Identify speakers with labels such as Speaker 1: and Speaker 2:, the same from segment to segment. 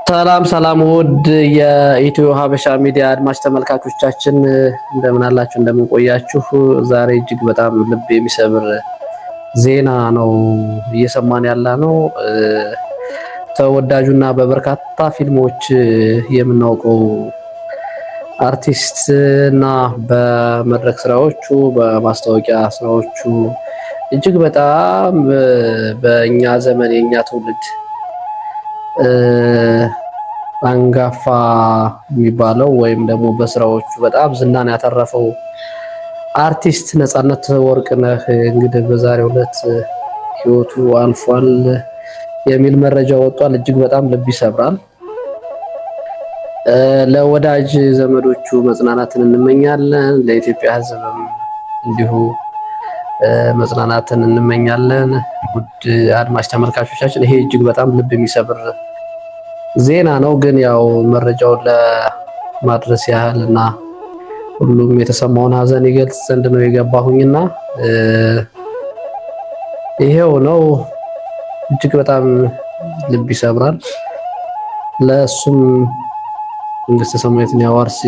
Speaker 1: ሰላም ሰላም ውድ የኢትዮ ሀበሻ ሚዲያ አድማጭ ተመልካቾቻችን እንደምን አላችሁ? እንደምን ቆያችሁ? ዛሬ እጅግ በጣም ልብ የሚሰብር ዜና ነው እየሰማን ያለ ነው። ተወዳጁና በበርካታ ፊልሞች የምናውቀው አርቲስት እና በመድረክ ስራዎቹ በማስታወቂያ ስራዎቹ እጅግ በጣም በእኛ ዘመን የኛ ትውልድ አንጋፋ የሚባለው ወይም ደግሞ በስራዎቹ በጣም ዝናን ያተረፈው አርቲስት ነፃነት ወርቅነህ እንግዲህ በዛሬው ዕለት ህይወቱ አልፏል የሚል መረጃ ወጥቷል። እጅግ በጣም ልብ ይሰብራል። ለወዳጅ ዘመዶቹ መጽናናትን እንመኛለን። ለኢትዮጵያ ሕዝብም እንዲሁ መጽናናትን እንመኛለን። ውድ አድማጭ ተመልካቾቻችን ይሄ እጅግ በጣም ልብ የሚሰብር ዜና ነው። ግን ያው መረጃውን ለማድረስ ያህል እና ሁሉም የተሰማውን ሀዘን ይገልጽ ዘንድ ነው የገባሁኝና ይሄው ነው። እጅግ በጣም ልብ ይሰብራል። ለሱም መንግስተ ሰማያትን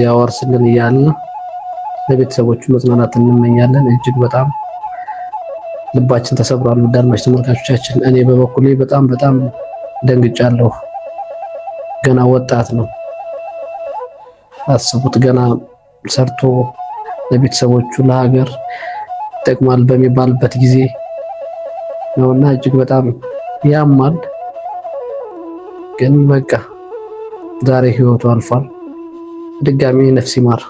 Speaker 1: ያዋርስልን እያልን ለቤተሰቦቹ መጽናናትን እንመኛለን። እጅግ በጣም ልባችን ተሰብሯል። ውድ አድማጭ ተመልካቾቻችን እኔ በበኩሌ በጣም ደንግጫለሁ። ገና ወጣት ነው። አስቡት፣ ገና ሰርቶ ለቤተሰቦቹ ለሀገር ይጠቅማል በሚባልበት ጊዜ ነውና እጅግ በጣም ያማል። ግን በቃ ዛሬ ህይወቱ አልፏል። ድጋሚ ነፍስ ይማር።